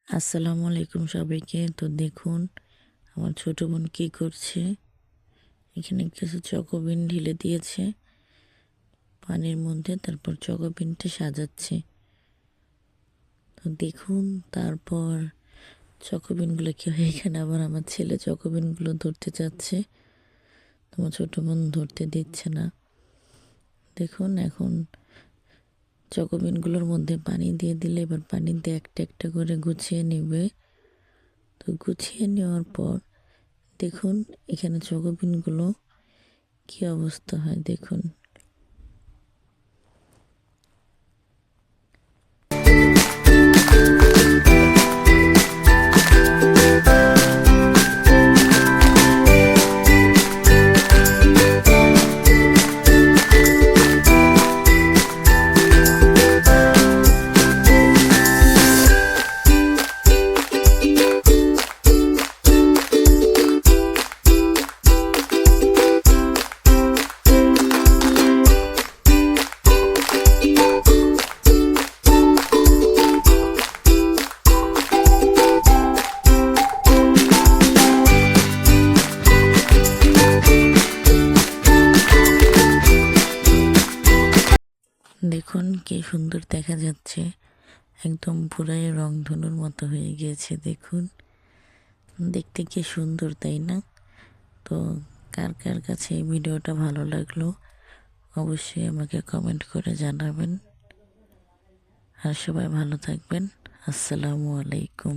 আসসালামু আলাইকুম সবাইকে। তো দেখুন আমার ছোট বোন কি করছে। এখানে কিছু চকোবিন ঢেলে দিয়েছে পানির মধ্যে, তারপর চকোবিনটা সাজাচ্ছে। তো দেখুন তারপর চকোবিনগুলো কি হয়, এখানে আবার আমার ছেলে চকোবিনগুলো ধরতে চাচ্ছে, তোমার ছোট বোন ধরতে দিচ্ছে না। দেখুন এখন চকোবিনগুলোর মধ্যে পানি দিয়ে দিলে এবার পানি দিয়ে একটা একটা করে গুছিয়ে নেবে। তো গুছিয়ে নেওয়ার পর দেখুন এখানে চকোবিনগুলো কি অবস্থা হয় দেখুন। দেখুন কি সুন্দর দেখা যাচ্ছে, একদম পুরাই রংধনুর মতো হয়ে গিয়েছে। দেখুন দেখতে কি সুন্দর, তাই না? তো কার কার কাছে এই ভিডিওটা ভালো লাগলো অবশ্যই আমাকে কমেন্ট করে জানাবেন। আর সবাই ভালো থাকবেন। আসসালামু আলাইকুম।